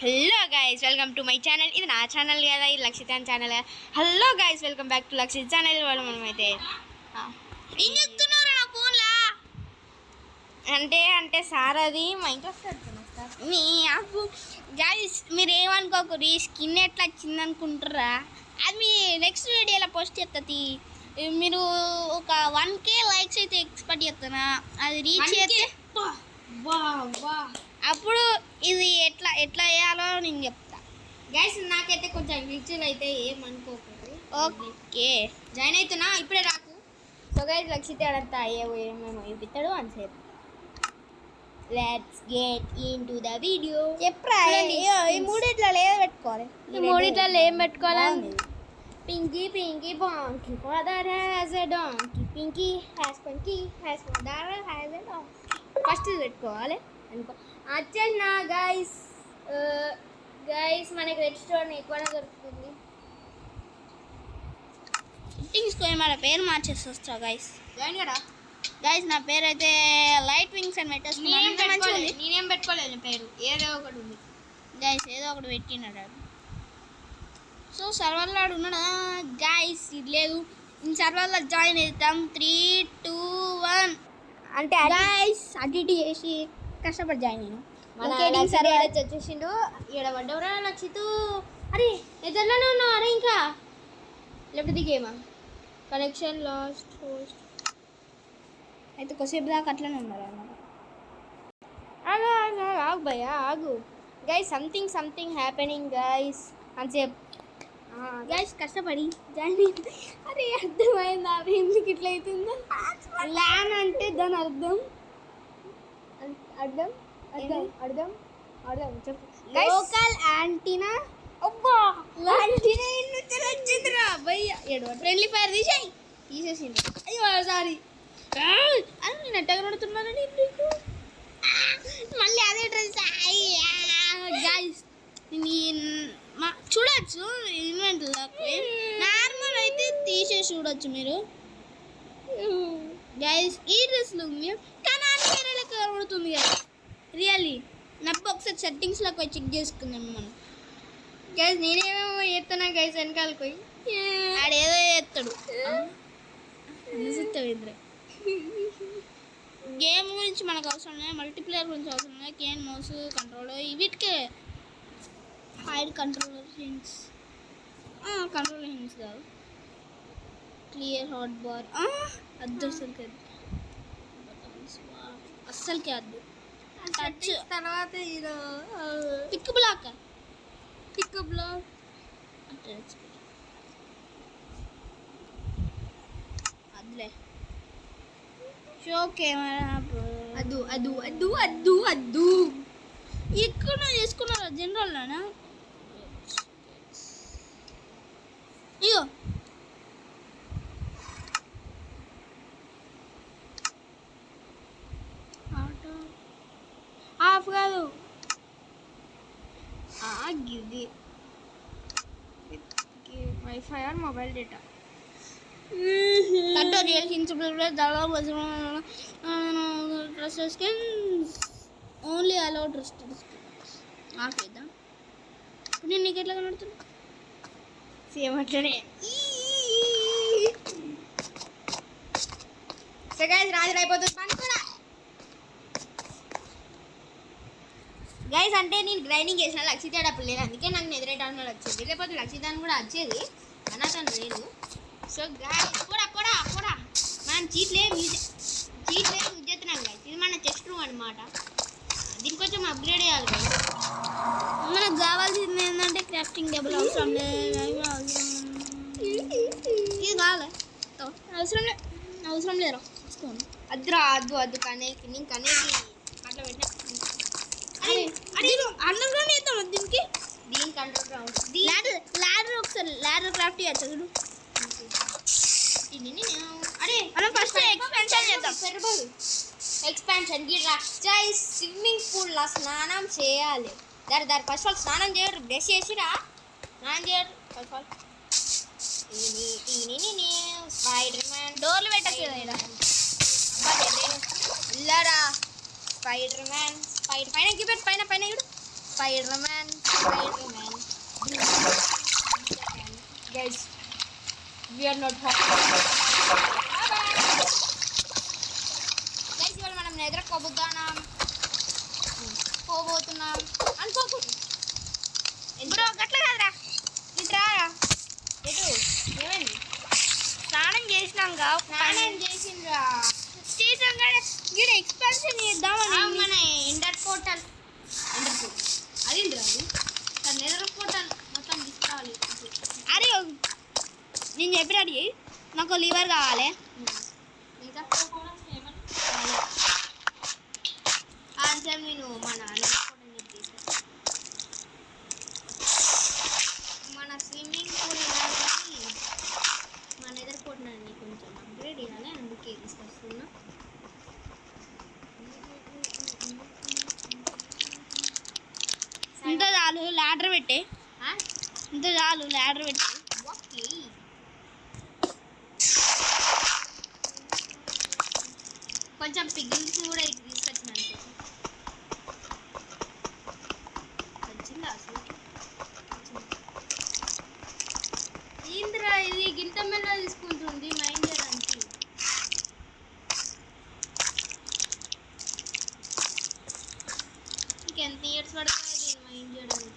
Hello guys, welcome to my channel. ఇది నా channel కదా, ఇది లక్షితాన్ channel. Hello guys, welcome back to Lakshit channel. వాళ్ళు మనమైతే ఏం చెప్తున్నారు నా ఫోన్లా అంటే సార్ అది మా ఇంట్లో మీ అప్పు గైస్ మీరు ఏమనుకోకూరి స్కిన్ ఎట్లా వచ్చింది అనుకుంటారా? అది మీ నెక్స్ట్ వీడియోలో పోస్ట్ చేస్తుంది. మీరు ఒక 1K లైక్స్ అయితే ఎక్స్పెక్ట్ చేస్తున్నా. అది రీచ్ అయితే అప్పుడు ఇది ఎట్లా వేయాలో నేను చెప్తా. గైస్ నాకైతే కొంచెం గ్లిచ్లు అయితే ఏమనుకోకూడదు. ఓకే జాయిన్ అవుతున్నా, ఇప్పుడే రాకు. సో గైస్ లక్షిత్ అడంతా ఏమేమో చూపిస్తాడు అని సేపు. Let's get into the video. చెప్పరా ఈ మూడిట్లలో ఏదో పెట్టుకోవాలి. ఈ మూడిట్లలో ఏం పెట్టుకోవాలి? Pinky pinky bonky father has a donkey, pinky has punky has father has a donkey. First పెట్టుకోవాలి అనుకో. వచ్చేనా గైస్. మనకి రెడ్ స్టోన్ ఎక్కువనే దొరుకుతుంది. సెట్టింగ్స్కి మన పేరు మార్చేసి వస్తా గైస్. జాయిన్ కదా గైస్ నా పేరు అయితే లైట్ వింగ్స్ అని పెట్టేసుకున్నాను. నేనేం పెట్టుకోలేదు పేరు, ఏదో ఒకటి ఉంది గైస్, ఏదో ఒకటి పెట్టినాడు. సో సర్వర్లో ఉన్నాడా గైస్? ఇది లేదు, ఈ సర్వర్లో జాయిన్ అవుతాం. 3, 2, 1 అంటే గైస్ అటు చేసి కష్టపడి జాయిన్ అయినా. సరే వచ్చేసిండు. ఈడ పడ్డవరా లక్షిత్. అరే ఎదురులోనే ఉన్నావు. అరే ఇంకా లేకపోతే దిగేమా? కనెక్షన్ లాస్ట్ హోస్ట్ అయితే కొద్దిసేపు దాకా అట్లనే ఉన్నారు అన్నమాట. ఆగు భయ్యా ఆగు. గైస్ సంథింగ్ హ్యాపెనింగ్ గైస్ అని చెప్పు. గైస్ కష్టపడి జాయిన్ అయింది. అరే అర్థమైందా? అది ఎందుకు ఇట్లా అవుతుందో? ల్యాన్ అంటే దాని అర్థం చెప్పు. Local antenna. అబ్బా యాంటీనా వచ్చిందిరా భయ్యా. ఫ్రెండ్లీ ఫైర్ తీసేసిండు. అయ్యో సారీ. అని నేను ఎట్టగా నడుతున్నానండి నీకు. మళ్ళీ అదే డ్రెస్. గైస్ చూడొచ్చు ఈవెంట్లో. నార్మల్ అయితే తీసేసి చూడొచ్చు మీరు గైస్. ఈ డ్రెస్లు కానీ అన్ని వేరే లెక్క కనబడుతుంది కదా రియల్లీ. నప్పు ఒకసారి సెట్టింగ్స్లోకి పోయి చెక్ చేసుకుందాం మనం. గైస్ నేనేమేమో చేస్తున్నా గైస్ వెనకాలకు పోయి. ఆడేదో చేస్తాడు. ఇద్దరు గేమ్ గురించి మనకు అవసరం లేదు, మల్టీప్లేయర్ గురించి అవసరం లేదు. కేన్ మౌస్ కంట్రోలర్ వీటికే hide controller hints. Controller hints కాదు, క్లియర్ హాట్ బార్ అద్దు. అస్సలకి వద్దు. టచ్ తర్వాత పిక్ బ్లాక్ అద్దులే. షో కెమెరా అద్దు ఎక్కడ చేసుకున్నారా? జనరల్లోనా? ఇగో ఆఫ్ కాదు గిది wifi or mobile data. tutorial hints trusted skins only allow trusted skins. Off చేద్దాం. ఇప్పుడు నేను నీకు ఎట్లా కనబడుతున్నా? సేమ్ అట్లనే. సో గైస్ రాజు అయిపోతుంది పనుకోరా గైస్. అంటే నేను గ్రైండింగ్ చేసిన లక్షిత్ అప్పుడు లేదు, అందుకే నాకు ఎదురేటాను వచ్చింది. లేకపోతే లక్షితాన్ని కూడా వచ్చేది, కానీ అతను లేదు. సో గైస్ పోడా మనం చీట్లేం యూజ్ చేస్తున్నాం గైస్. ఇది మన చెస్ట్ రూమ్ అనమాట. దీనికి కొంచెం అప్గ్రేడ్ చేయాలి గైస్. మనకు కావాల్సింది ఏంటంటే క్రాఫ్టింగ్ టేబుల్ అవసరం లేదు. ఇది కావాలి అవసరం లేరు. తీసుకోండి. అద్దు కనేకి నేను కనేకి అట్లా పెట్టిన. అండర్గ్రౌండ్ చేద్దాం దీనికి. దీనికి అండర్ గ్రౌండ్ ల్యాడర్ ఒకసారి ల్యాడర్ క్రాఫ్ట్ చేయొచ్చు చూడు. అరే మనం ఫస్ట్ ఎక్స్పెన్షన్ చేద్దాం. ఎక్స్పాన్షన్ గిరా గైస్. స్విమ్మింగ్ పూల్లో స్నానం చేయాలి. దారి ఫస్ట్ ఆల్ స్నానం చేయరు, బ్రష్ చేసిరా స్నానం చేయరు. ఫస్ట్ ఆల్ స్పైడర్ మ్యాన్ డోర్లు పెట్టచ్చు కదా ఇల్లరా. స్పైడర్ మ్యాన్ పైన చూపెట్టు, పైన చూడు. Spider man Spider-Man. Guys, we are not happy. Guys, ఇవాళ మనం నిద్రపోబోతున్నాం. పోబోతున్నాం అనుకోకూడదు. బ్రో గట్ల కాదురా, ఇట్రా. ఎటు ఏమైంది? స్నానం చేసినాక స్నానం చేసిండ్రా. చేసాం కానీ ఇక్కడ ఎక్స్పాన్షన్ చేద్దామని మన ఎండర్ పోర్టల్ అది రాదు నెదర్ పోర్టల్ మొత్తం తీసుకోవాలి. అరే నేను చెప్పినట్టు చెయ్యి, నాకు లివర్ కావాలి. ఇంకా ఆన్సర్ నేను మన మన స్విమ్మింగ్ పూల్ కానీ మన ఎదుర్కొంటున్నాను కొంచెం అప్గ్రేడ్ ఇవ్వాలి, అందుకే తీసుకొస్తున్నా. ఇంత చాలు ల్యాడర్ పెట్టే, ఇంత చాలు ల్యాడర్ పెట్టి. ఓకే కొంచెం పిగ్గిల్స్ కూడా ఇటు తీసుకొచ్చిన వచ్చిందా అసలు? ఏంద్రా ఇది గింత మెల్ల తీసుకుంటుంది మైండ్ చేయడానికి. ఇంకెంత ఇయర్స్ పడుతుంది దీన్ని మైండ్ చేయడానికి?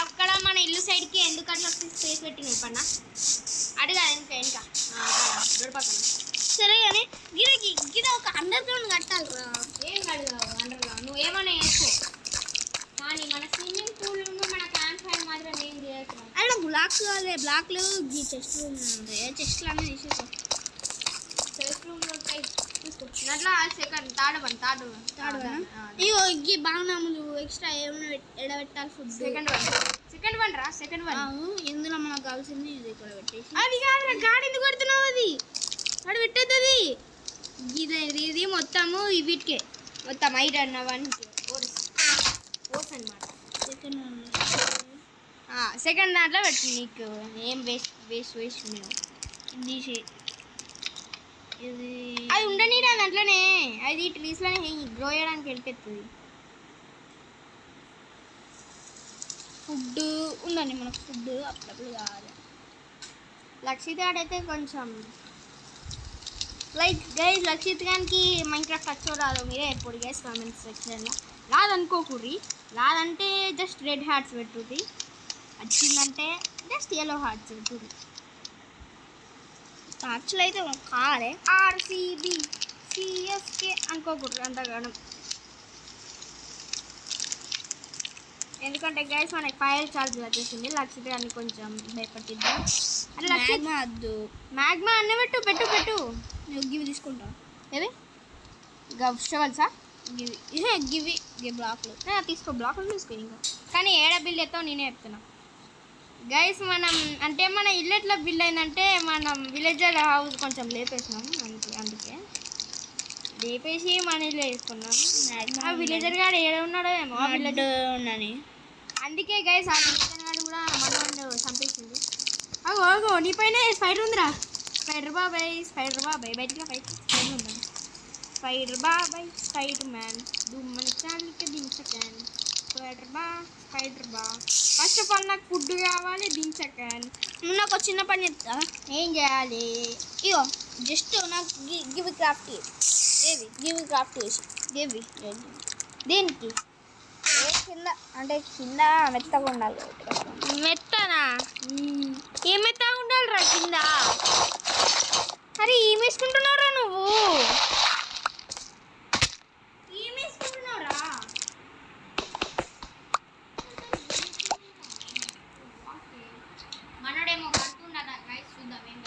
అక్కడ మన ఇల్లు సైడ్కి ఎందుకు అట్లా స్పేస్ పెట్టిన పన్న అడిగా ఇంకా ఇంకా రోడ్ పక్కన. సరే కానీ గిరకి గిర ఒక అండర్ గ్రౌండ్ కట్టాలి. ఏం అడిగావు అండర్లో నువ్వేమన్నా వేసుకో, కానీ మన స్విమ్మింగ్ పూల్ మన క్యాంప్ ఫైర్ మాత్రం ఏం చేయకు. అక్కడ బ్లాక్స్ కావాలి, బ్లాక్లు ఈ చెస్ట్ రూమ్ ఉంది, చెస్ట్లు అన్నీ తీసేసుకో. సెల్ఫ్ రూమ్లో ఉంటాయి చూసుకో. దాంట్లో సెకండ్ థర్డ్ ఇగో ఈ బాగున్నాములు ఎక్స్ట్రా ఏమైనా ఎడబెట్టాలి ఫుడ్. సెకండ్ వన్ రా, సెకండ్ వన్. ఎందులో మనకు కావాల్సింది ఇది ఇక్కడ పెట్టేసి. అది కాదు గాడి ఎందుకు కొడుతున్నావు? అది వాడు పెట్టేది ఇది మొత్తము వీటికే మొత్తం ఐరన్ అవన్నీ ఓర్స్ అనమాట. సెకండ్ దాంట్లో పెట్టు, నీకు ఏం వేస్ట్ మేము తీసి ఇది అది ఉండని దాంట్లోనే, అది ట్రీస్లోనే గ్రో చేయడానికి వెళ్ళిపోతుంది. ఫుడ్ ఉందండి మనకు, ఫుడ్ అప్పుడప్పుడు కావాలి. లక్షిత్ గాడైతే కొంచెం లైక్ గైస్ లక్షిత్ గానికి మైన్క్రాఫ్ట్ వచ్చో రాదో మీరే ఎప్పుడు గైస్ కామెంట్స్ సెక్షన్లో. రాదనుకోకూరి, రాదంటే జస్ట్ రెడ్ హార్ట్స్ పెట్టుర్రి, వచ్చిందంటే జస్ట్ yellow హార్ట్స్ పెట్టుర్రి. టార్చ్లు అయితే కావాలి. ఆర్సీబీ సిఎస్కే అనుకోకూడదు అంతగానం, ఎందుకంటే గైస్ మనకి ఫైర్ ఛార్జ్ వచ్చేసింది. లక్షిత్ గారిని కొంచెం భయపట్టిద్దాం. అంటే లక్షిత్ వద్దు, మ్యాగ్మా అన్న పెట్టు పెట్టు పెట్టు. నువ్వు గివి తీసుకుంటా. ఏవి షవల్సా? గివి బ్లాక్లు తీసుకో, బ్లాక్లు తీసుకో ఇంకా. కానీ ఏడ బిల్ ఎత్తావు నేనే చెప్తున్నా గైస్. మనం అంటే మన ఇల్లు ఎట్లా బిల్ అయిందంటే మనం విలేజర్ హౌస్ కొంచెం లేపేసినాం, అందుకే లేపేసి మన ఇల్లు వేసుకున్నాం. ఆ విలేజర్ గారు ఏడ ఉన్నాడో ఏమో ఉన్నాని, అందుకే గైస్ ఆ విలేజర్ గారు కూడా మన చంపేసింది. అగో నీ పైన స్పైడర్ ఉందిరా. స్పైడర్ బాబాయ్ బయటలో స్పైడర్ ఉందా? స్పైడర్ బాబాయ్ స్పైడర్ మ్యాన్ దుమ్మని చాలికి దించకాన్. స్పైడర్ బా ఫస్ట్ ఆఫ్ ఆల్ నాకు ఫుడ్ కావాలి, దించకాన్. నువ్వు నాకు చిన్న పని చెప్తా. ఏం చేయాలి? ఇగో జస్ట్ నాకు గివి క్రాఫ్ట్, ఏది గివి క్రాఫ్ట్ చేసి గివి దేనికి? కింద అంటే కింద మెత్తగా ఉండాలి. మెత్తనా? ఏం మెత్తగా ఉండాలిరా కింద? అరే ఏం వేసుకుంటున్నావురా నువ్వు? ఏం వేసుకుంటున్నావురా? మనడేమో కడుతుండదా గైస్, చూద్దాం ఏం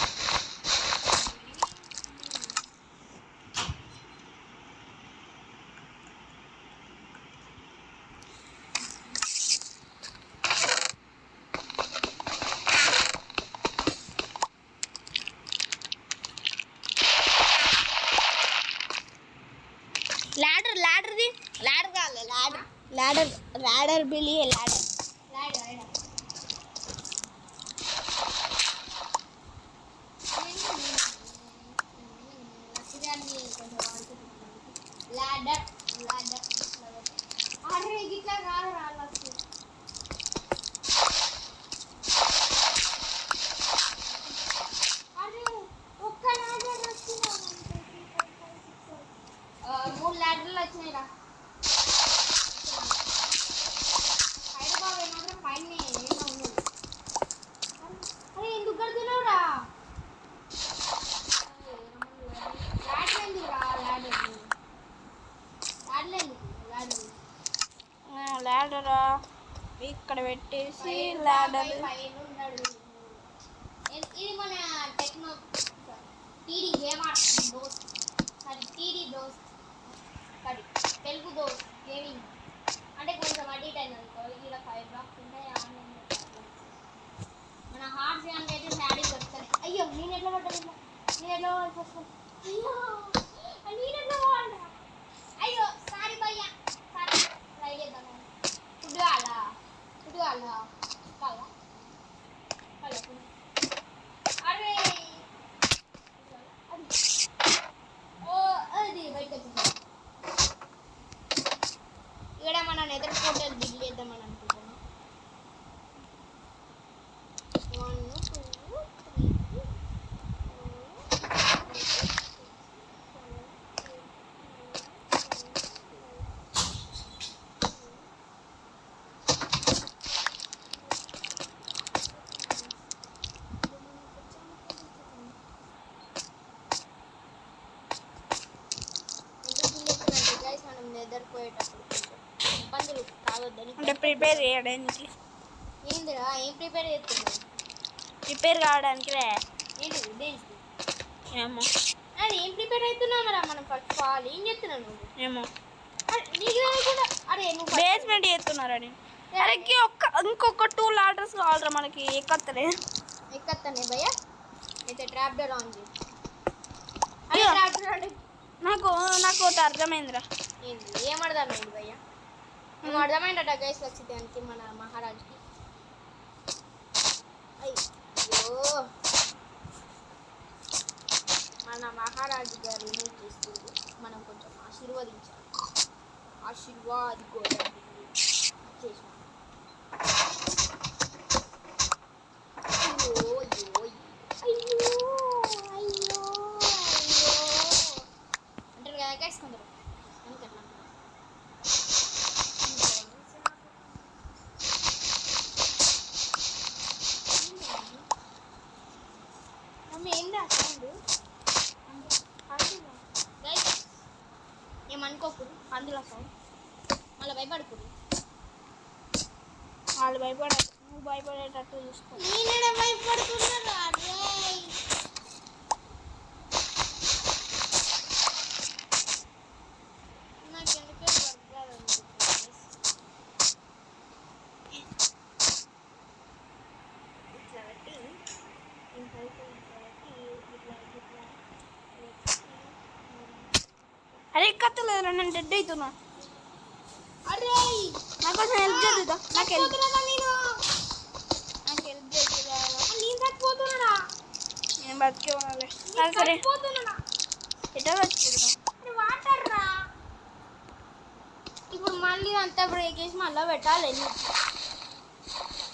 ladder बिल्ली है ladder ladder అరే గిట్లా కాదు రాళ్ళకి అరే ఒక్క ladder వచ్చిందా 3 ladderలు వచ్చినాయిరా హైదరాబాద్ ఏమన్నా పైన ఏమో ఉన్నది అరే ఎందుకు కడుతున్నావురా ladder ఎందుకురా ల్యాడరా ఇక్కడ పెట్టేసి ల్యాడర్ ఇది మన టెక్నో టీడీ గేమర్ దోస్త్ టీడీ దోస్త్ తెలుగు దోస్త్ గేమింగ్ అంటే కొంచెం అడిట్ అయింది అనుకో ఇలా 5 బ్లాక్స్ ఉంటాయి మన హార్ట్స్ అయితే శాడీ వస్తుంది అయ్యో నేను ఎట్లా పడ్డా వస్తాను అయ్యో సారీ భయ్యా సారీ ట్రై చేద్దాం ఫుడ్ కావాలా అరే ఓ అది బయటకు వచ్చింది ఇక్కడ మన నెదర్ పోర్టల్ బిల్ చేద్దామని అనుకుంటున్నాను 1 2 ఇబ్బందులు కావద్దని అంటే ప్రిపేర్ చేయడానికి ఏందిరా ఏం ప్రిపేర్ చేస్తున్నావు ప్రిపేర్ కావడానికి ఏంటిది దేనికి ఏమో అది ఏం ప్రిపేర్ అవుతున్నామరా మనం ఫస్ట్ ఆల్ ఏం చేస్తున్నావు నువ్వు ఏమో నీకు కూడా అరే నువ్వు బేస్మెంట్ చేస్తున్నారని అరే ఇంకొక 2 లాడర్స్ కావాలరా మనకి ఎక్కత్తలే భయ్యా అయితే ట్రాప్ డోర్ ఆన్ చేయి అయ్యో ట్రాప్ డోర్ నాకు ఒకటి అర్థమైందిరా ఏంది ఏం అర్థమైంది భయ్యా మేము అర్థమైందట గైస్ లక్ష్యానికి మన మహారాజుకి అయ్యో మన మహారాజు గారు రిమూవ్ చేస్తుంది మనం కొంచెం ఆశీర్వదించాలి చేసాం అయ్యో అయ్యో అయ్యో అయ్యో అయ్యో అంటారు కదా గైస్ కొందరు అందుకట్లా ఏందా సౌండ్ గైస్ ఏమనుకోకూడదు అందులో సౌండ్ మళ్ళీ భయపడకూడదు వాళ్ళు భయపడారు నువ్వు భయపడేటట్టు చూసుకో నేనే భయపడుతున్నా నాకు ఎందుకే ఇట్లా పెట్టి అరే కత్తలేదురా నేను డెడ్ అవుతున్నా అరే నాకు కొంచెం హెల్ప్ చేద్దా నాకు హెల్ప్ చేద్దా నేను చచ్చిపోతున్నా నేను బతికే ఉన్నాలే సరే సరే ఎట్లా బతికేదా వాటర్ రా ఇప్పుడు మళ్ళీ అంతా బ్రేక్ చేసి మళ్ళీ పెట్టాలి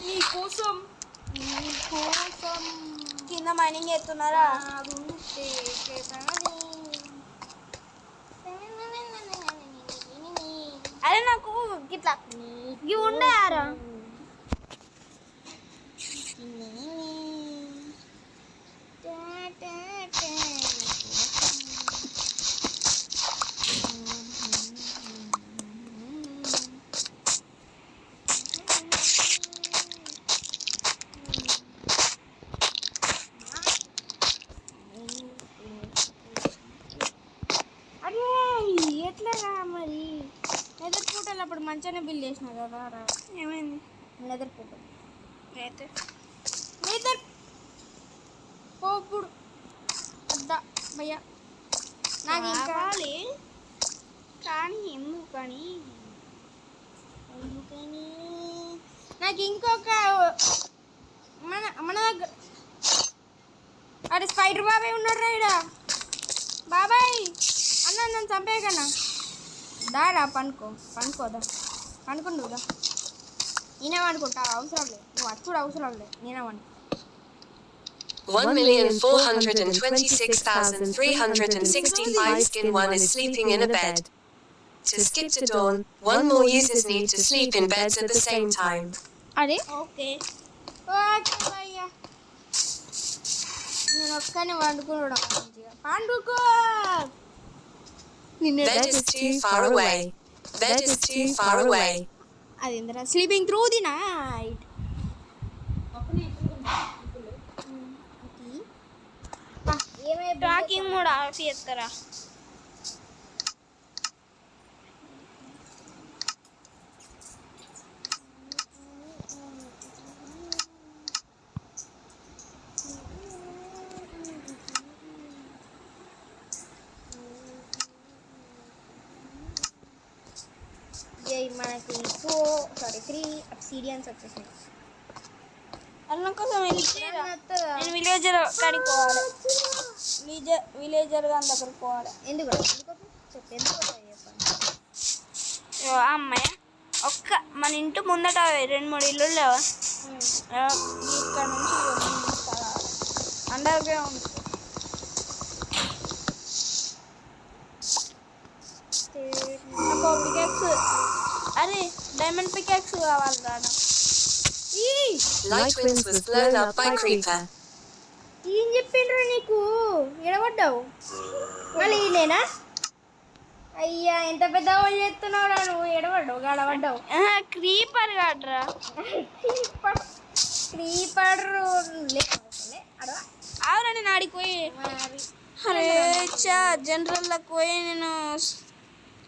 నీకోసం కింద మైనింగ్ చేస్తున్నారా అరే నాకు గిట్లా ఇవి ఉండయారా అరే ఎట్లా మరి లెదర్ పోటల్ అప్పుడు మంచిగానే బిల్ చేసిన కదా రా ఏమైంది లెదర్ పోటల్ అయితే లెదర్ పోపుడు అద్దా భయ్యా నాకు ఇంకా కానీ ఎందుకని నాకు ఇంకొక మన దగ్గర అరే స్పైడర్ బాబాయ్ ఉన్నాడు రా ఇక్కడ బాబాయ్ అన్న నన్ను చంపేయకన్నా దారా పనుకోదా పనుకుండుదా నేనేమనుకుంటా అవసరం లేదు నువ్వు అచ్చుడు అవసరం లేదు నేనేమనుకుంటా 1,426,365 skin 1 is sleeping in a bed. To skip to dawn, 1 more users need to sleep in beds at the same time. అరే ఓకే ఓకే భయ్యా నేను ఒక్కనే వండుకోవడం మంచిగా పండుకో నిన్ను Bed is too far away. Bed is too far away. అది ఏంటరా sleeping through the night tracking mode off చేస్తారా మనకి 3 అబ్సిడియన్స్ వచ్చేసాయి అన్నం కోసం వెళ్ళిపోయారా నేను విలేజర్ కాడికి పోవాలి విలేజర్ గారి దగ్గరికి పోవాలి ఎందుకు చెప్పు ఎందుకు చెప్పండి అమ్మాయి ఒక్క మన ఇంటి ముందట 2-3 ఇల్లు లేవా ఇక్కడ నుంచి అండర్ గ్రౌండ్ పికాక్స్ అరే డైమండ్ పికాక్స్ కావాలి రానా Light winds was blown up by creeper. ఏం చెప్పిండ్రు నీకు ఎడబడ్డావు మళ్ళీ నేనా అయ్యా ఎంత పెద్ద వాళ్ళు చేస్తున్నావురా నువ్వు ఎడబడ్డావు గడబడ్డావు క్రీపర్ కాడరా క్రీపర్ అవునా నేను ఆడికి పోయి అరే చా జనరల్లోకి పోయి నేను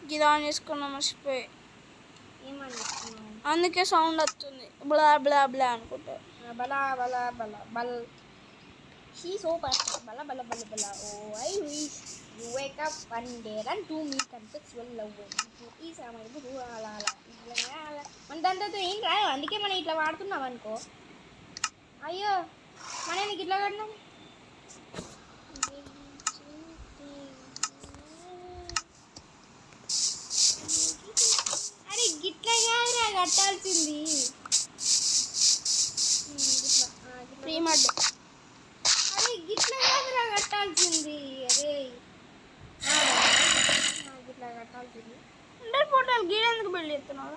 ఇది ఆన్ చేసుకున్నా మర్చిపోయి అందుకే సౌండ్ వస్తుంది బ్లా బ్లా బ్లా అనుకుంటా బలా బలా బలా బల్ షీ సో బలా బలా బలా బలా oh I wish you wake up one day run to me conceptual love ఈ సమయం అలా మన దాంతో ఏం రాదు అందుకే మనం ఇట్లా వాడుతున్నాం అనుకో అయ్యో మన నీకు ఇట్లా కట్టినాం అరే గిట్లా కాదురా కట్టాల్సింది ఫ్రీ మడ్ అరే గిట్లా కాదురా కట్టాల్సింది అరే గిట్లా కట్టాల్సింది అండర్ పోర్టల్ గీడెందుకు బిల్డ్ చేస్తున్నావు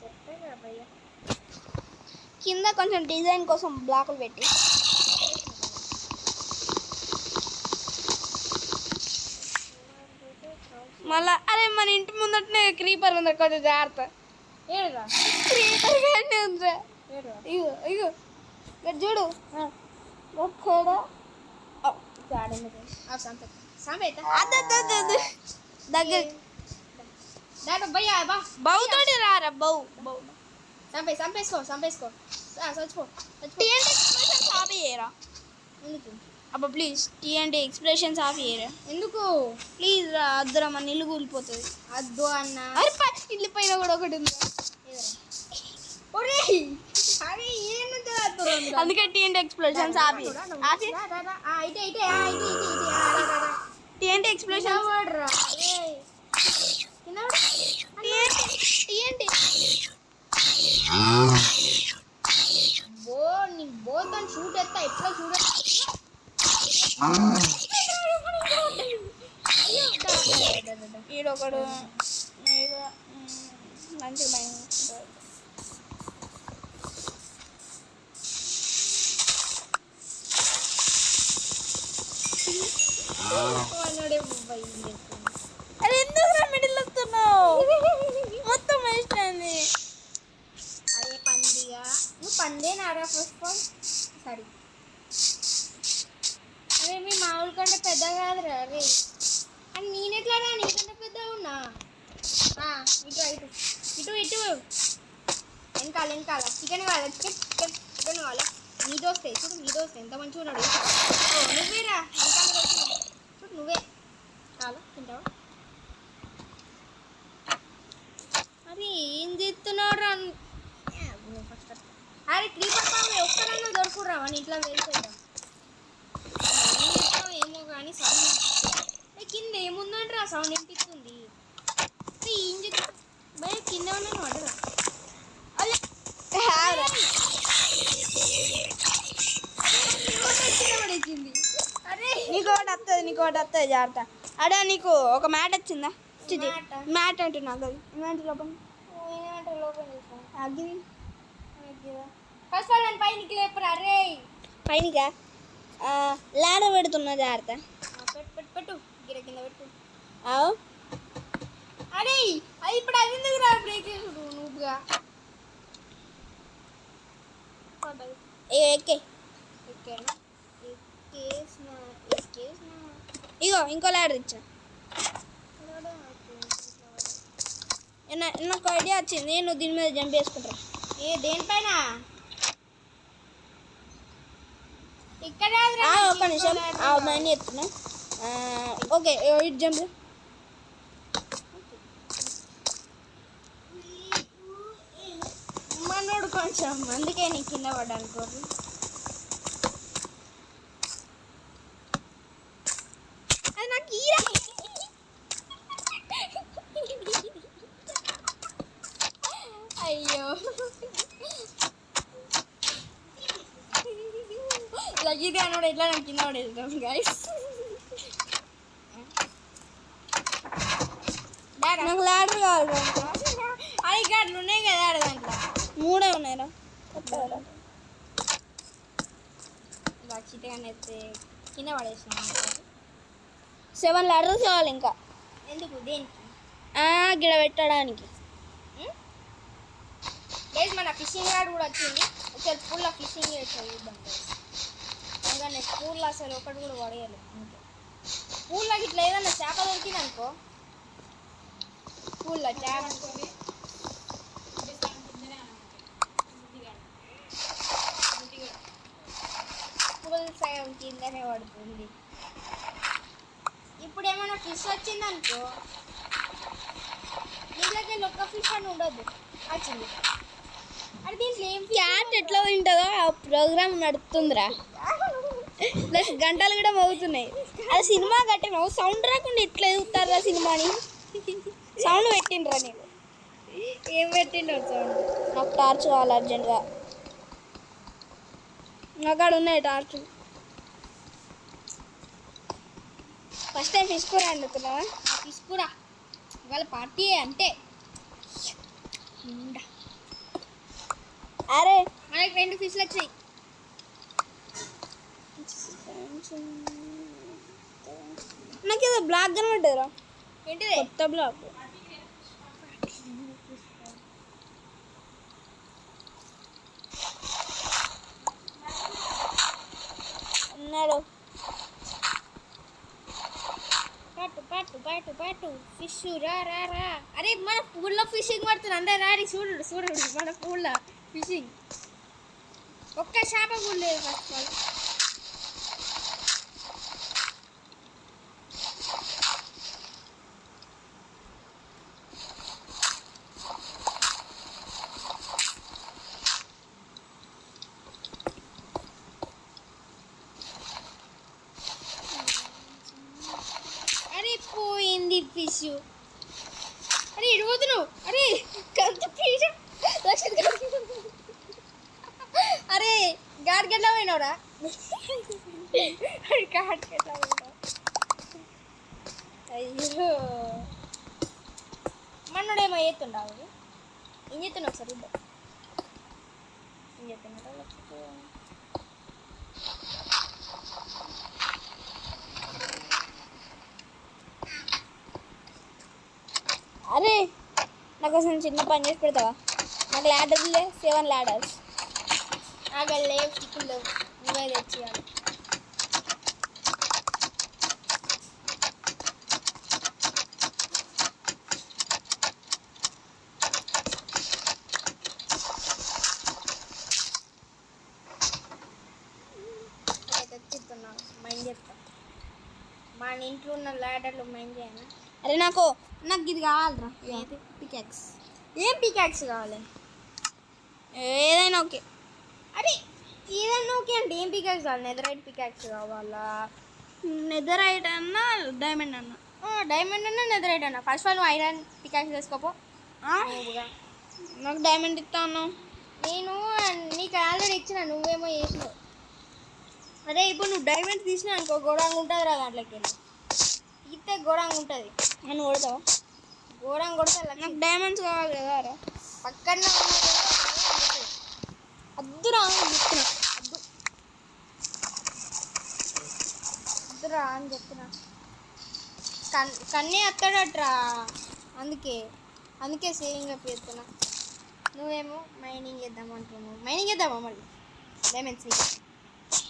చెప్తే కదా భయ్య కింద కొంచెం డిజైన్ కోసం బ్లాకులు పెట్టి మళ్ళా అరే మన ఇంటి ముందటనే క్రీపర్ ఉంది కొంచెం జాగ్రత్త ఏడురా క్రీపర్ కానీ ఉందిరా ఏడురా ఇగో ఇగో ఇక్కడ చూడు ఒక్కడ దగ్గర భయ్యా బా బౌతోటి రారా బౌ బౌ చంపేసుకో చచ్చిపో టీఎన్టీ ఎక్స్ప్రెషన్స్ ఆఫ్ చేయరా ఎందుకు అబ్బా ప్లీజ్ టీఎన్టీ ఎక్స్ప్రెషన్స్ ఆఫ్ చేయరా ఎందుకు ప్లీజ్ రా అద్దరా మన ఇల్లు కూలిపోతుంది అద్దు అన్న అరే ఇల్లు పైన కూడా ఒకటి ఉంది అందుకే TNT expressions of TNT expression TNT బోతో షూట్ ఎత్తా ఎట్లా షూట్ ఈడొకడు మంచిగా భయం అరే ఎందుకు మిడిల్ వస్తున్నావు మొత్తం వేస్ట్ అయింది అదే పందిగా నువ్వు పందేనారా ఫస్ట్ ఆఫ్ సరే అరే మీ మామూలు కంటే పెద్ద కాదురా అరే అని నేనెట్లా నీకంటే పెద్ద ఉన్నా ఇటు ఇటు ఇటు ఇటు వెనకాల చికెన్ కావాలా చికెన్ కావాలా నీ దోస్తే చూడు నీ దోస్తే ఎంత మంచిగా ఉన్నాడు నువ్వేరా వెనకాల చూడు నువ్వే చాలా తింటావా అరే ఏం చేస్తున్నావురా ఫస్ట్ అరే క్రీపర్ బాబు ఒక్కరన్నా దొరుకురా అని ఇట్లా వెళ్ళిపోయాం ఏం చేస్తావు ఏమో కానీ సౌండ్ కింద ఏముందంటే ఆ సౌండ్ వినిపిస్తుంది ఇంకోటి వస్తుంది జాగ్రత్త. అడా నీకు ఒక మ్యాట్ వచ్చిందా? మ్యాట్ అంటున్నా అది మ్యాట్ లోపల అది ఫస్ట్ ఆల్ నేను పైనకి లేపరా రే. పైనకా లాడ పెడుతున్నా జాగ్రత్త. పెట్టు గిర కింద పెట్టు. ఆవు అరే అది ఇప్పుడు అది ఎందుకు రా బ్రేక్ చేసుడు నువ్వుగా. ఎక్కే ఇగో ఇంకో లాడర్ ఇచ్చా. నాకు ఐడియా వచ్చింది, నువ్వు దీని మీద జంప్ చేసుకుంటావు. దేనిపైన ఇక్కడ ఒక నిమిషం మనీ ఎత్తున్నా. ఓకే ఇటు జంప్. మనోడు కొంచెం అందుకే నీ కింద పడ్డాను కోరు. అది నాకు అయ్యో లగీది అన్నోడు ఎట్లా నాకు కింద పడేద్దాం గైస్. నాకు లాడర్ కావాలి. అది కార్డులు ఉన్నాయి కదా ఆడ దాంట్లో 3 ఉన్నాయిరా. లక్షితగానే అయితే కింద పడేసినా. 7 లాడర్స్ కావాలి ఇంకా. ఎందుకు దేనికి? గిడ పెట్టడానికి. గైస్ మన ఫిషింగ్ రాడ్ కూడా వచ్చింది. ఒకసారి పూల్లో ఫిషింగ్ చేస్తాను చూద్దాం గైస్. ఇంకా నేను పూల్లో అసలు ఒకటి కూడా పడేయాలి. ఇంకా పూల్లోకి ఇట్లా ఏదన్నా చేప దొరికింది అనుకో, పూల్లో చేప పూల్ సగం కిందనే పడుతుంది. ఇప్పుడు ఏమైనా ఫిష్ వచ్చిందనుకో, దీంట్లోకి ఒక్క ఫిష్ అని ఉండదు వచ్చింది. అది దీంట్లో ఏం క్యాట్ ఎట్లా తింటుందో ఆ ప్రోగ్రామ్ నడుస్తుందిరా. ప్లస్ గంటలు కూడా మోగుతున్నాయి. అది సినిమా కట్టినావు సౌండ్ రాకుండా ఎట్లా ఎదుగుతారా సినిమాని? సౌండ్ పెట్టిండ్రా నేను. ఏం పెట్టిండో సౌండ్. నాకు టార్చ్ కావాలి అర్జెంటుగా. అక్కడ ఉన్నాయి టార్చ్. ఫస్ట్ టైం ఫిష్ కూర వండుతున్నావా? ఫిష్ కూడా ఇవాళ పార్టీ అంటే అరే మనకి 2 ఫిష్లు వచ్చాయి. నాకు ఏదో బ్లాక్ కనబడ్డదిరా. ఏంటిది? కొత్త బ్లాక్. ఉన్నాడు. పట్టు ఫిష్ రా రా రా. అరే మన పూల్లో ఫిషింగ్ పడుతుంది. అందరు రాడి చూడు మన పూల్లో ఫిషింగ్. ఒక్క చేప కూడా లేదు ఫస్ట్ ఆల్. అరే పోయింది ఫిష్. అరే ఇడిపోతున్నావు. అరే కంత ఫిష్. అరే గాడికెట్లా పోయినావురా? గాడికెట్లా పోయినావు? అయ్యో మన్నోడేమో చేస్తుండవు. ఏం చేస్తున్నావు ఒకసారి ఇద్దాం. ఏం చేస్తున్నాడు? అరే నాకు అసలు చిన్న పని చేసి పెడతావా? నాకు ల్యాడర్లే 7 లాడర్స్. అక్కడ లేవు స్టిక్కులు లేవు. నువ్వే తెచ్చియాలి. తెచ్చిస్తున్నాను మైండ్ చెప్తా. మా ఇంట్లో ఉన్న ల్యాడర్లు మైండ్ చేయను. అరే నాకు ఇది కావాలరా. పికాక్స్. ఏం పికాక్స్ కావాలి? ఏదైనా ఓకే. అరే ఏదైనా ఓకే అంటే ఏం పికాక్స్ కావాలి? నెదరైట్ పికాక్స్ కావాలా? నెదరైట్ అన్నా డైమండ్ అన్నా? డైమండ్ అన్నా నెదరైట్ అన్నా. ఫస్ట్ ఆల్ నువ్వు ఐరన్ పికాక్స్ వేసుకోపో. నాకు డైమండ్ ఇస్తా అన్నావు. నేను నీకు ఆల్రెడీ ఇచ్చిన, నువ్వేమో చేసినావు. అరే ఇప్పుడు నువ్వు డైమండ్ తీసినా అనుకో గొడవ ఉంటుంది రా దాంట్లోకి వెళ్ళి. ఘోరంగా ఉంటుంది. నన్ను కొడతావా? ఘోరంగా కొడతా నాకు డైమండ్స్ కావాలి కదా రా. పక్కన అద్దురా చెప్తున్నా. అద్దురా అని చెప్తున్నా. కన్నీ అత్తాడట్రా, అందుకే సేవింగ్ అప్ చేస్తున్నా. నువ్వేమో మైనింగ్ చేద్దామంటున్నావు. మైనింగ్ చేద్దామా మళ్ళీ డైమండ్స్?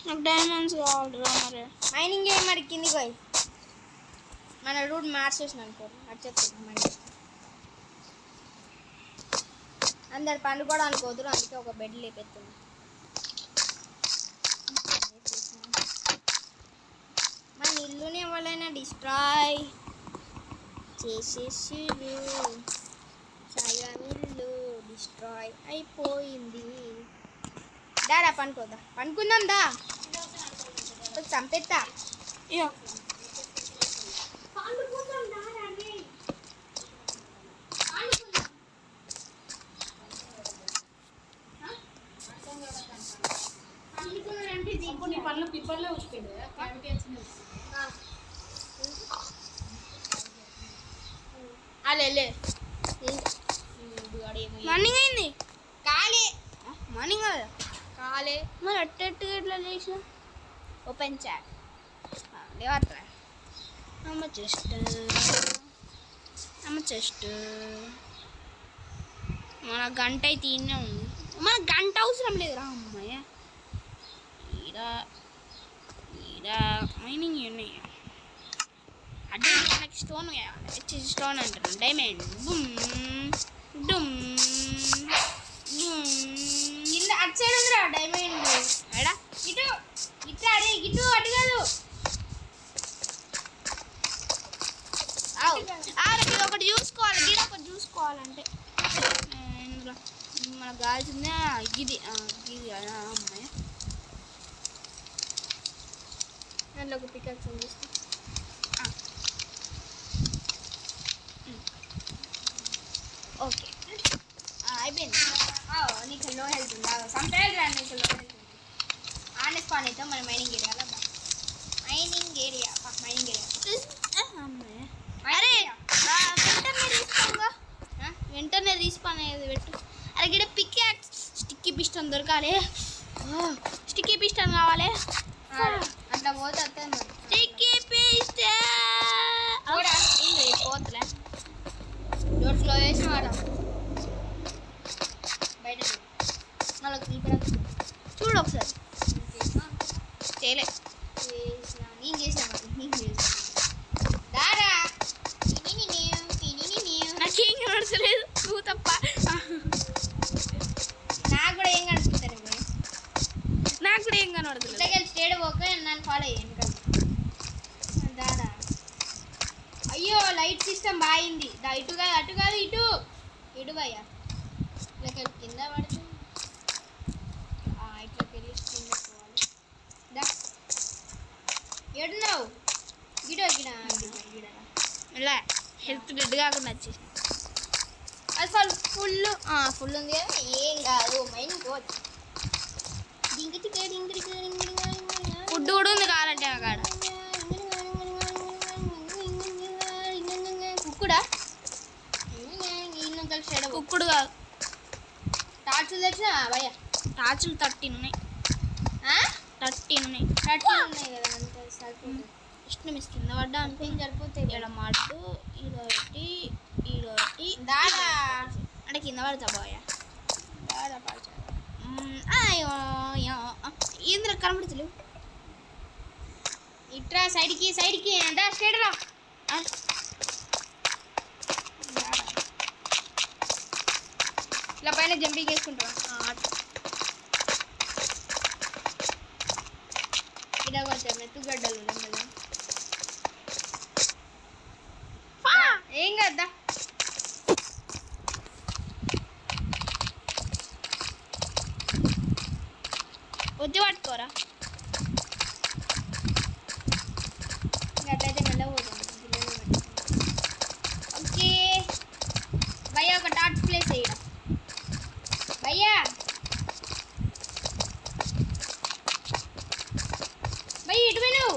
నాకు డైమండ్స్ కావాలిరా మరి. మైనింగ్ చేయి మరి, కిందికి పోయి మన రూట్ మార్చేసిన అనుకో, వచ్చేస్తున్నా మళ్ళీ. అందరు పండుకోవడానికి పోతురు, అందుకే ఒక బెడ్ లేపెత్తున్నా. మన ఇల్లుని ఎవరైనా డిస్ట్రాయ్ చేసేసిరు. సగం ఇల్లు డిస్ట్రాయ్ అయిపోయింది. డాడా పనుకోదా, పనుకుందాం దా, చంపేస్తా. ఇయ్యో అలే మార్నింగ్ అయింది. కాలే మార్నింగ్ కదా కాలే. మరి అట్టెట్టు ఎట్లా చేసిన? ఓపెన్ చాట్ లేవట్రా. అమ్మ చెస్ట్ మన గంట అయితే ఈయనే ఉంది. మన గంట అవసరం లేదురా అమ్మాయ. ఈడ మైనింగ్ ఉన్నాయి. అదే మనకి స్టోన్ కావాలి. స్టోన్ అంటారు డైమండ్. బుమ్ డుమ్ కింద అటు సైడ్ ఉందిరా డైమండ్. ఎడా ఇటు ఇటు అడే ఇటు అటు కాదు. ఇది ఒకటి చూసుకోవాలి. గిడ ఒకటి చూసుకోవాలంటే ఇందులో మనకు కావాల్సిందే ఇది ఇది కదా అమ్మాయి. దాంట్లో ఒక పికాక్స్ చూసుకో. ఓకే అయిపోయింది. నీకు లో హెల్త్ ఉందా? సంపేది రా, నీకు లో హెల్త్ ఉంది. ఆనే స్పాన్ అయితే మన మైనింగ్ ఏరియా మైనింగ్ ఏరియా అమ్మాయి. అరే వెంటనే రీస్పాన్ అయ్యేది పెట్టు. అరే గిడ పికాక్స్ స్టిక్కీ పిస్టన్ దొరకాలి. స్టిక్కీ పిస్టన్ కావాలి. అట్లా పోతే అత్తాను. స్టిక్కీ పిస్టన్ పోతలే. డోర్ క్లోజ్ చేసి వాడ బయట చూడు ఒకసారి. చేయలే నేను చేసిన దారా. నాకేం కనడలేదు నువ్వు తప్ప. నాకు కూడా ఏం కనిపిస్తారు ఇప్పుడు. నాకు కూడా ఏం కనబడదు. ఇట్లా స్టేడ్ పోక నన్ను ఫాలో అయ్యాను కదా దారా. అయ్యో లైట్ సిస్టమ్ బాగుంది. ఇటు కాదు అటు కాదు ఇటు ఇటు భయ్యా. ఇట్లా కింద పడుతుంది. ఇట్లా వెళ్ళి కింద పోవాలి. దా ఎడున్నావు? గిడ ఇలా హెల్త్ డెడ్ కాకుండా వచ్చేసి అసలు ఫుల్ ఉంది కదా, ఏం కాదు. మైండ్ పోదు. ఫుడ్ కూడా ఉంది కావాలంటే నాకు ఆడ. కుక్కుడా ఇల్లు కలిసి కుక్కుడు కాదు. టార్చులు తెచ్చినా భయ్యా? టార్చులు 13 ఉన్నాయి. 13 ఉన్నాయి. 13 ఉన్నాయి కదా, అంతే సరిపోతుంది. ఇష్టం కింద పడ్డా అంటే ఏం సరిపోతాయి. ఇక్కడ మడ్డు ఈడొకటి దాదా అంటే కింద పడతా బాయా. దాదా పాల్చా ఏంద్ర కనబడతలేవు. ఇట్రా సైడ్కి దా స్ట్రేట్ రా. ఇలా పైన జంపింగ్ వేసుకుంటారా? ఇలా కొంచెం మెత్తుగడ్డలు నెమ్మది. ఏం కదా వద్దు పట్టుకోరా. అట్లయితే మెల్ల పోతుంది. ఓకే భయ్యా, ఒక టార్చ్ ప్లేస్ వేయడం భయ్యా. భయ్య ఇటు పోయినావు.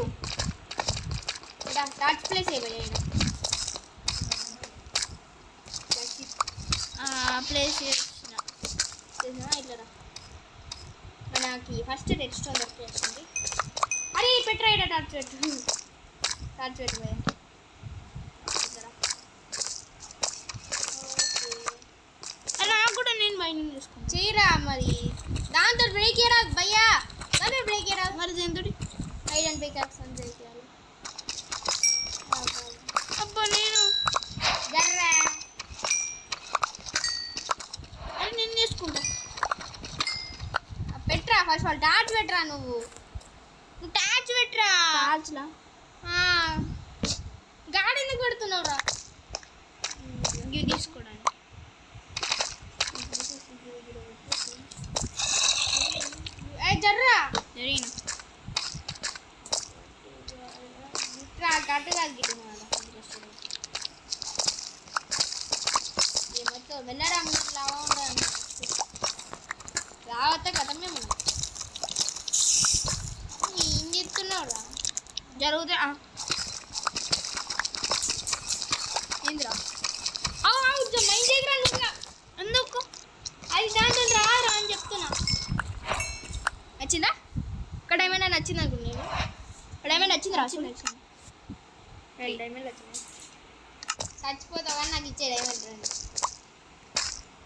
టార్చ్ ప్లేస్ వేయ భయ్యా. ప్లేస్ చేసిన ఇట్లా మనకి ఫస్ట్ రెడ్ స్టోన్ దొరికేస్తుంది. అరే పెట్రా ఇట టార్చ్ పెట్టు పోయా నాకు కూడా నేను మైనింగ్ చేసుకున్నాను. చేయరా మరి దాంతో బ్రేక్ చేయరా భయ్యా, దాంతో బ్రేక్ చేయరా మరి దేంతో ఐరన్ పికాక్స్ అని బ్రేక్ చేయాలి. అబ్బా నేను గర్రా అది నేను చేసుకుంటా. పెట్రా ఫస్ట్ ఆల్ టార్చ్ పెట్టరా, నువ్వు టార్చ్ పెట్టరా. టార్చ్లా గాడి ఎందుకు పెడుతున్నావురా? ఇవి తీసుకోవడానికి జర్రా జరిగిన ఇట్రా కట్టుగా మొత్తం వెళ్ళరా ముందు లావా ఉండాలి. రావతే కథమే మనం ఏం చెప్తున్నావురా? జరుగుతా ఏంద్రా మైండ్ చేయరా నువ్వు. ఎందుకు అది దాంతో రారా అని చెప్తున్నా. నచ్చిందా? ఇక్కడ ఏమైనా నచ్చింది అనుకున్నాను. ఇక్కడ ఏమైనా నచ్చింది రా? డైమండ్ వచ్చింది. చచ్చిపోతావు కానీ నాకు ఇచ్చే డైమండ్ రండి.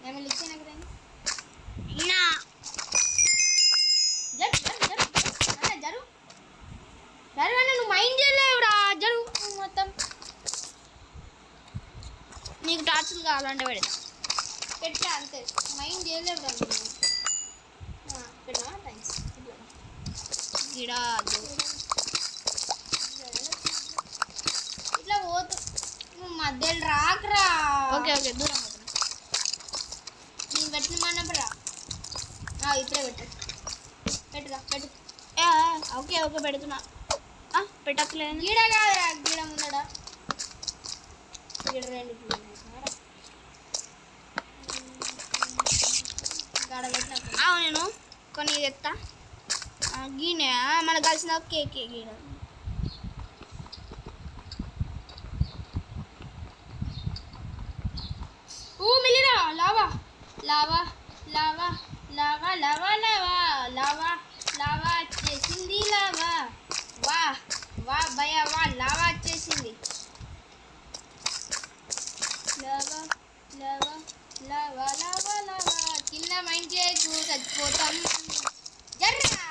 డైమండ్ ఇచ్చే నాకు రండి. నా జరు అని నువ్వు మైండ్ చేయలేవురా. జరు మొత్తం నీకు టార్చ్లు కావాలంటే పెడతా. పెట్టా అంతే, మైండ్ చేయలేవురా నువ్వు. పెట్టా థ్యాంక్స్. గిడా ఇట్లా పోతు నువ్వు మధ్యలో రాకరా. ఓకే ఓకే దూరం అవుతున్నా. నేను పెట్టిన మనరా ఇప్పుడే పెట్టురా పెట్టు. ఓకే ఓకే పెడుతున్నా. పెట్టట్లేదు. గీడ కాదురా, గీడ ముందడా గీడ రెండు గాడ పెట్టిన. నేను కొన్ని తెస్తా. గీనే మనకు కలిసిన కేక్ గీడ. మిలిరా lava lava lava lava lava lava lava lava వచ్చేసింది. లావా వా వా భయ వా లావా వచ్చేసింది. Lava lava lava lava lava కింద మైండ్ చేయకు చచ్చిపోతాం. జర్రా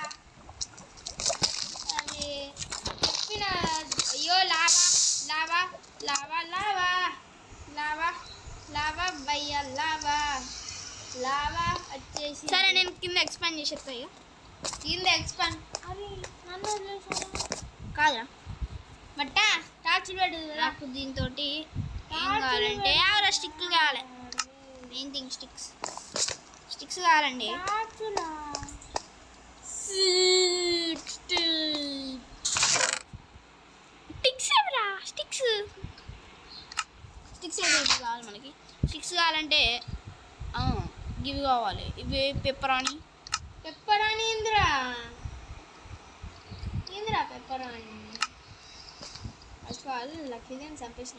అదే చెప్పిన. అయ్యో lava lava lava lava lava lava భయ్యా లావా లావా వచ్చేసి. సరే నేను కింద ఎక్స్పాండ్ చేసి చెప్తా. ఇక కింద ఎక్స్పాండ్. అరే నన్ను వదిలేసారా? కాదురా బట్ట టార్చ్ పెట్టు. నాకు దీంతో ఏం కావాలంటే ఎవరో స్టిక్లు కావాలి. మెయిన్ థింగ్ స్టిక్స్ కావాలండి. స్టిక్స్ ఎవరా? స్టిక్స్ ఏవి కావాలి మనకి? స్టిక్స్ కావాలంటే ఇవి కావాలి. ఇవి పెప్పరాని ఇంద్రా పెప్పరాని. ఫస్ట్ వాళ్ళు లక్కీని చంపేసి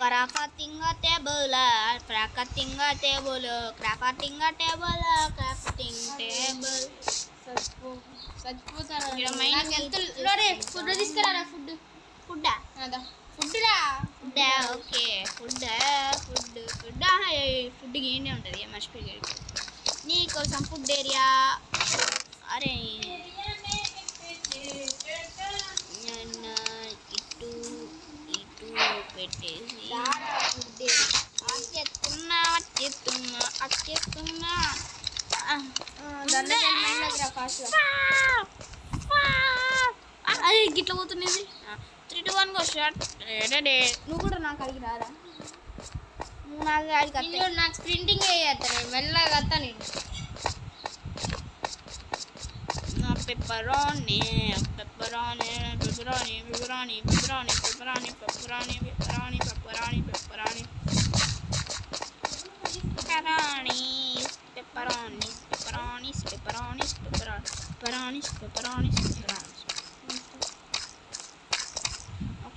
crafting table crafting table crafting table crafting table. చచ్చిపోతారా? ఇక్కడ మైండ్ నాకు ఎంత ఫుడ్ తీసుకురారా. ఫుడ్ ఫుడ్డా అదా ఫుడ్రా ఫుడ్ ఓకే ఫుడ్ ఏంటి ఉంటుంది మర్చిపోయి. నీకోసం ఫుడ్ ఏరియా. అరే నేను ఇటు పెట్టేసి వచ్చేస్తున్నా. అరే గిట్ల పోతున్నది. 3, 2, 1 గో షాట్. నువ్వు కూడా నాకు అడిగి రారా? నువ్వు నాకు అడిగి నాకు స్ప్రింటింగ్ వేయత్తా. నేను మెల్లగా వస్తా. నేను నా పెప్పరాని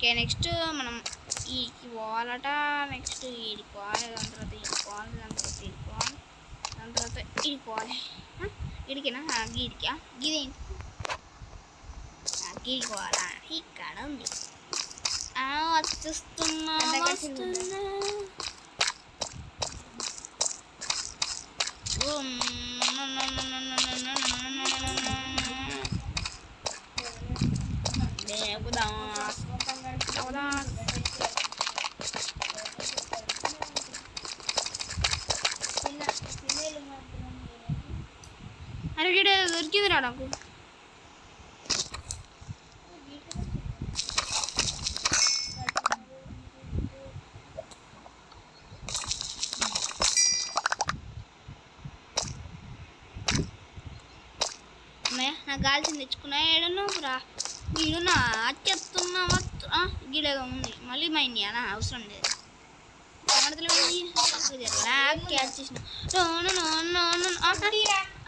ఓకే నెక్స్ట్ మనం ఈకి పోవాలట, నెక్స్ట్ ఈడికి పోవాలి, దాని తర్వాత ఈడికి పోవాలి, దాని తర్వాత ఈడికి పోవాలి, దాని తర్వాత ఈడికి పోవాలి. ఈడికినా గీడికా గీదేంటి గీడికి పోవాలా? ఇక్కడ ఉంది. వచ్చేస్తున్నా వస్తున్నా. అరే గిడ దొరికిందిరా నాకు. నాకు కాల్చింది తెచ్చుకున్నా. ఏడున్నావు రా? గీడున్నా చెప్తున్నా గీడేదో ఉంది. మళ్ళీ మైండ్ అనా అవసరం లేదు.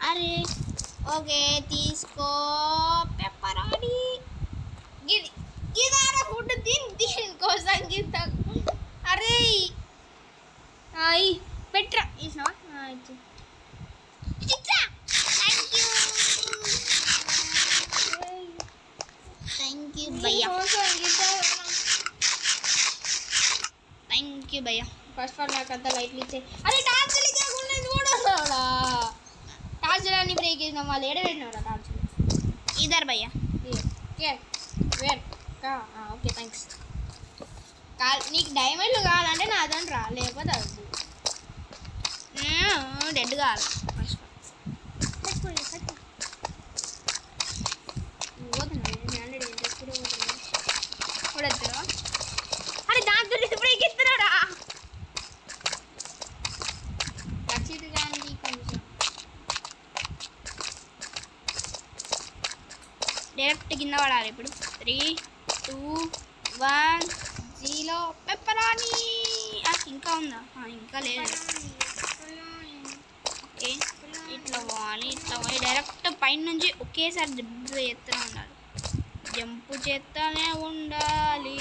అరే ఓకే తీసుకో పెప్పరాడి. గిదారా ఫుడ్ దీనికోసం గీత. అరే పెట్రా ఇచ్చినావా? థ్యాంక్ యూ భయ్యా. థ్యాంక్ యూ భయ్యా. ఫస్ట్ ఆఫ్ నాకు అంత లైట్లు ఇచ్చే. అరే టార్చ్ కూడా టార్చ్ అన్ని బ్రేక్ చేసినాం. వాళ్ళు ఏడబెట్టినవరా టార్చ్? ఇద్దరు భయ్యా. Okay thanks. నీకు డైమండ్లు కావాలంటే నా దాని రా, లేకపోతే అది డెడ్ కావాలి. అరే దాంతో బ్రేక్ ఇస్తున్నాడా? రక్షిత్ గాంధీ కొంచెం డైరెక్ట్ కింద పడాలి. ఇప్పుడు 3, 2, 1 0 పెప్పరాని. ఇంకా ఉందా? ఇంకా లేదు. ఓకే ఇట్లా పోవాలి, ఇట్లా పోయి డైరెక్ట్ పైన నుంచి ఒకేసారి జంప్ చేస్తూనే ఉండాలి. జంపు చేస్తూనే ఉండాలి.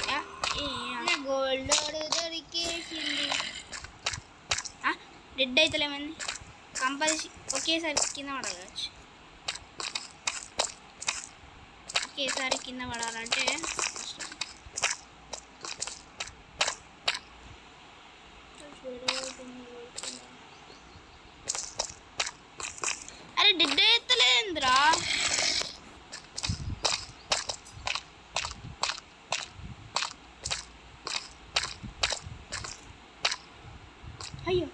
గోల్డ్ దొరికేసింది. రెడ్ అవుతలేమంది. కంపల్సరీ ఒకేసారి కింద పడాలి. ఒకేసారి కింద పడాలంటే అరే డెడ్ ఎత్తలేదురా. అయ్యో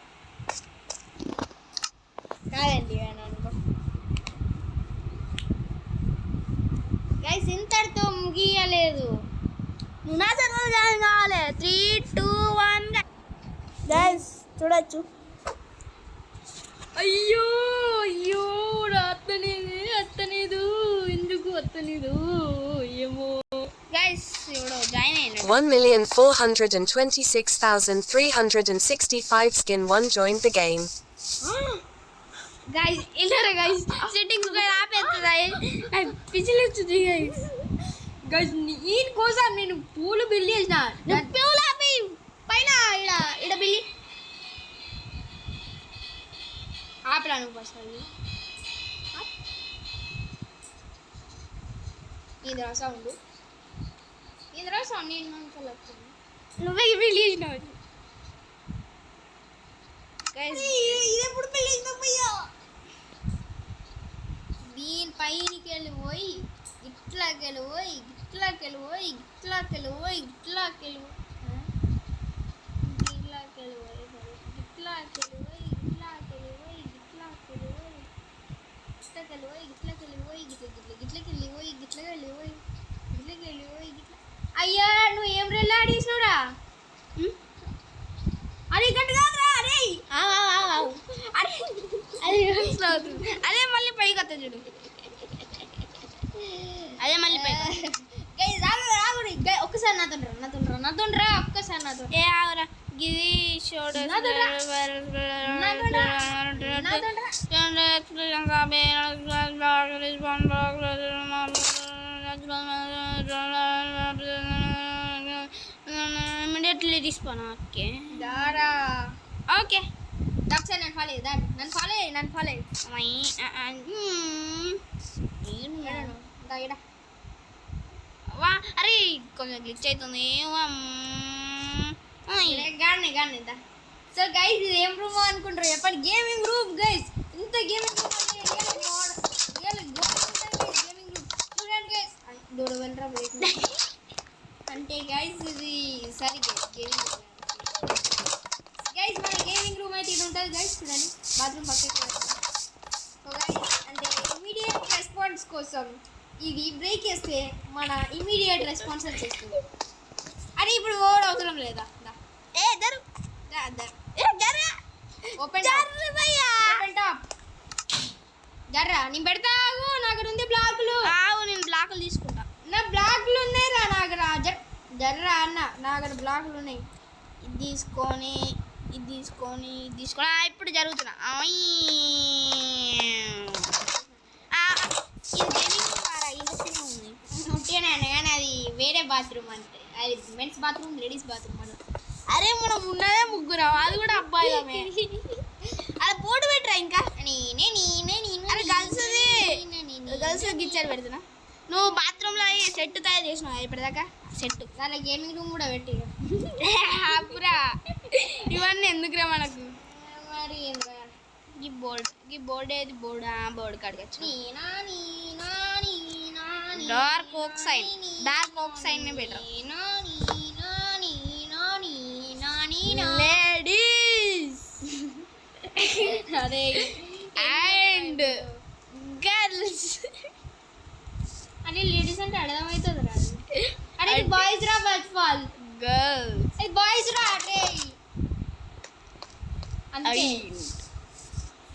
కాదండి అనుకో గైస్, ఇంతటితో ముగియలేదు. నువ్వు నా చదువు కావాలి. 3, 2, 1 గైస్ చూడొచ్చు. అయ్యో అయ్యో అత్తనేదు ఎందుకు అత్తనేదు ఏమో. గైస్ ఇప్పుడు జాయిన్ అయ్యండి. 1,426,365 skin 1 joined the game. Guys ఇల్లరా గైస్ సెట్టింగ్స్ కూడా ఆపేస్తుందా? పిచ్చిలేస్తుంది గైస్. గైస్ ఈయన కోసం నేను పూలు బిల్లి చేసిన. పూలు ఆపి పైన ఇడ బిల్లి ఆపరా నువ్వు ఫస్ట్. ఇంద్రా సౌండ్ నేను వస్తుంది. నువ్వే బిల్లి చేసినావు. ఎప్పుడు పెళ్ళి దీని పైనకి వెళ్ళిపోయి ఇట్లాకి వెళ్ళిపోయి ఇట్లాకి వెళ్ళిపోయి ఇట్లాకి వెళ్ళిపోయి ఇట్లాకి వెళ్ళిపోయి ఇట్లాకి వెళ్ళిపోయి ఇట్లాకి వెళ్ళిపోయి ఇట్లాకి వెళ్ళిపోయి ఇట్లాకి వెళ్ళిపోయి ఇట్లాకి వెళ్ళిపోయి ఇట్లాకి వెళ్ళిపోయి గిట్లకి వెళ్ళిపోయి గిట్లకి వెళ్ళిపోయి గిట్లకి వెళ్ళిపోయి గిట్ల. అయ్యా నువ్వు ఏం రెల్లాడేసినవురా? అరే గట్టి కాదురా. అరే అదే మళ్ళీ పైకి వస్తా చూడు. అదే మళ్ళీ పైకి ఒక్కసారి నాతో ఒక్కసారి నాతో ఏ ఆవరా గిది షోడు ఎట్లా తీసుకోనా? ఓకే దారా ఓకే ఒకసారి నన్ను ఫాలో అయ్యి నన్ను ఫాలో అయ్యి వా అరే కొంచెం గ్లిచ్ అవుతుంది. గానే సో గైస్ ఇది ఏం రూమ్ అనుకుంటారు చెప్పండి? Gaming room guys. ఇంత గేమింగ్ రూమ్ గేమింగ్ రూమ్ చూడండి గైస్. దూరం వెళ్ళరా బ్రేక్ అంటే గైస్ ఇది సరే గేమింగ్ రూమ్ గైస్. మన గేమింగ్ రూమ్ అయితే ఇది ఉంటుంది గైస్. చూడండి బాత్రూమ్ పక్కకి. సో గైస్ అంటే ఇమీడియట్ రెస్పాన్స్ కోసం ఇది బ్రేక్ చేస్తే మన ఇమీడియట్ రెస్పాన్స్ వచ్చేస్తుంది. అరే ఇప్పుడు ఓవర్ అవసరం లేదా? ఏ దరు ఓపెన్ టాప్ జర్రా నేను పెడతావు. నాకు ఉంది బ్లాకులు. ఆవు నేను బ్లాకులు తీసుకుంటా. నా బ్లాకులు ఉన్నాయి రా. నాకు రా జర్రా అన్న నాకు బ్లాకులు ఉన్నాయి. ఇది తీసుకొని ఇప్పుడు జరుగుతున్నా. ఇది గేమింగ్ ఇంట్రెస్టింగ్ ఉంది. ఉంటేనే కానీ అది వేరే బాత్రూమ్ అంటే అది మెన్స్ బాత్రూమ్ లేడీస్ బాత్రూమ్ అన్న. అరే మనం ఉన్నదే ముగ్గురు, అది కూడా అబ్బాయిలమే. అలా బోర్డు పెట్టరా ఇంకా. అరే గర్ల్స్ గిచ్చారు పెడుతున్నా. నువ్వు బాత్రూంలో సెట్ తయారు చేసినావు ఇప్పటిదాకా. సెట్ దాంట్లో గేమింగ్ రూమ్ కూడా పెట్టి అప్పురా ఇవన్నీ ఎందుకురా మనకు? మరి ఈ బోర్డు ఏది? బోర్డు కడగచ్చు. డార్క్ ఓక్ సైన్ బెటర్. లేడీస్ అదే అండ్ గర్ల్స్. అరే లేడీస్ అంటే అర్థమవుతుంది రా. అరే బాయ్స్ రా ఫస్ట్ ఫాల్. గర్ల్స్ అది బాయ్స్ రా. అరే అంతే.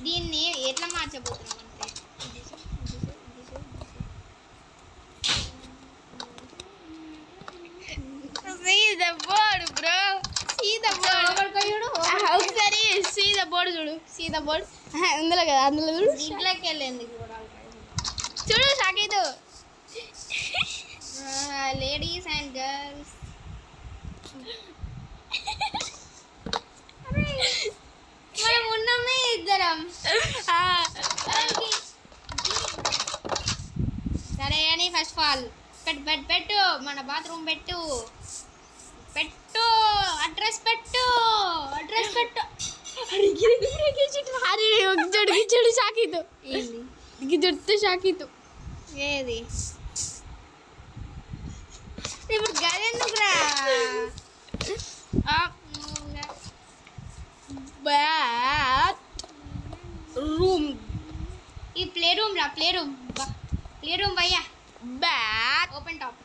దీన్ని ఎట్లా మార్చబోతున్నాం అంటే see the board bro, see the board. ఒకసారి see the board చూడు. see the board అందులో కదా, అందులో చూడు. దీంట్లోకి వెళ్ళేందుకు కూడా చూడు సాకేదు. Ladies and girls. మనం ఉన్నామే ఇద్దరం. సరే అని ఫస్ట్ ఆఫ్ ఆల్ పెట్టు మన బాత్రూమ్ పెట్టు అడ్రస్ పెట్టు. అరే గిచ్చడు షాకీతో. గిచ్చడితే షాకీతో ఏది ఇప్పుడు గది ఎందుకురా? Bathroom. ఈ ప్లే రూమ్ భయ్యా. Bath open top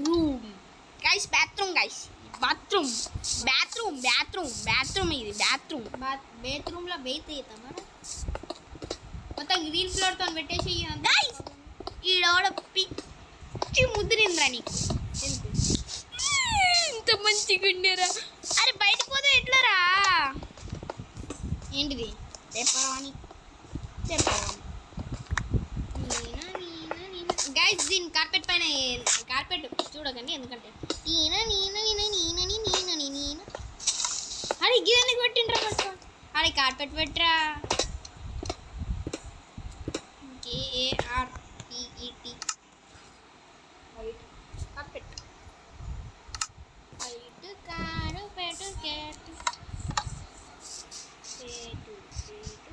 room guys. Bathroom guys. Bathroom ఇది బాత్రూమ్. బేత్రూమ్ లో బెయిత్ అవుతాం మొత్తం గ్రీన్ ఫ్లోర్ తో పెట్టేసి గైస్ ఈడోడ పిచ్చి ముద్రింద్రా నీకు. ఇంత మంచిగా ఉండేరా. అరే బయటకు పోతే ఎట్లరా? ఏంటిది చెప్పరాని గైస్ దీని కార్పెట్ పైన కార్పెట్ చూడకండి ఎందుకంటే అరే గిన్నెకి పెట్టిండ్రా ఫస్ట్. అరే కార్పెట్ పెట్టరా. KARPET carpet.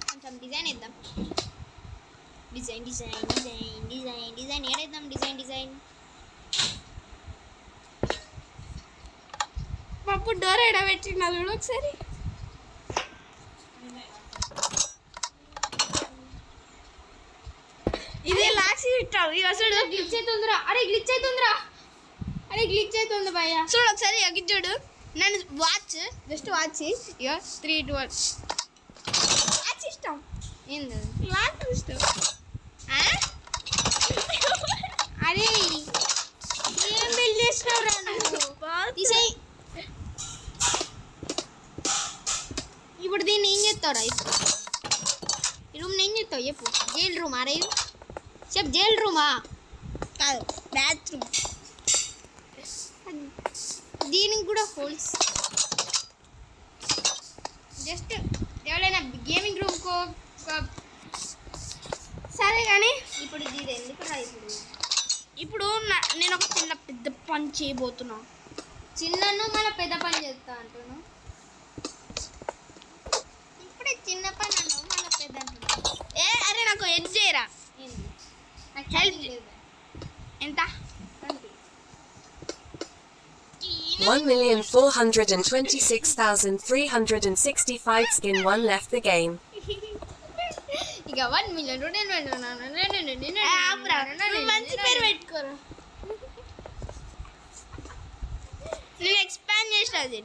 కొంచెం డిజైన్ ఇద్దాం. డిజైన్ ఏడేద్దాం. డిజైన్ పప్పు డోర్ ఎడబెట్టిన చూడు ఒకసారి. ఇదే లాక్సి పెట్టావు. ఇక చూడు గ్లిచ్ అవుతుందిరా. అరే గ్లిచ్ అవుతుంది భయ్య. చూడు ఒకసారి చూడు. నన్ను జస్ట్ వాచ్. ఇక 3, 2, 1 వాచ్ ఇష్టం. ఏంది వాచ్ ఇష్టం. అరే ఏం బిల్డ్ చేసినావురా నువ్వు? తీసేయి. ఇప్పుడు దీన్ని ఏం చేస్తావురా? ఈ రూమ్ని ఏం చేస్తావు చెప్పు. జైల్ రూమా? అరే చెప్పు జైల్ రూమా? కాదు బాత్రూమ్. దీనికి కూడా హోల్స్. జస్ట్ ఎవరైనా గేమింగ్ రూమ్కో సరే కానీ ఇప్పుడు ఇది ఎందుకు రా ఇప్పుడు నేను ఒక చిన్న పెద్ద పని చేయబోతున్నా. చిన్నను మన పెద్ద పని చేస్తా అంటున్నాను. ఇప్పుడే చిన్న పని అన్నావు మళ్ళీ పెద్ద అంటున్నావు. అరే నాకు హెల్ప్ చేయరా. ఏంది నాకు హెల్ప్ లేదు. ఎంత? 1,426,365 skin 1 left the game. ఇక 1 మిలియన్ మంచి పేరు పెట్టుకోరు. నేను ఎక్స్పాండ్ చేసిన అది.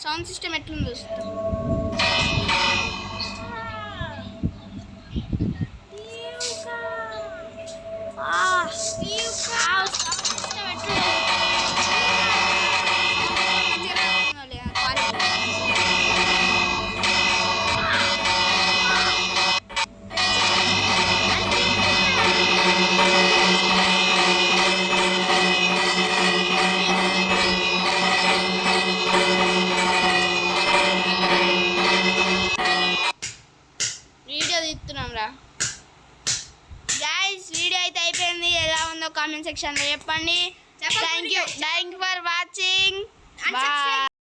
సౌండ్ సిస్టమ్ ఎట్లుంది చూస్తా. వీడియో అయితే అయిపోయింది. ఎలా ఉందో కామెంట్ సెక్షన్లో చెప్పండి. Thank you for watching. Bye.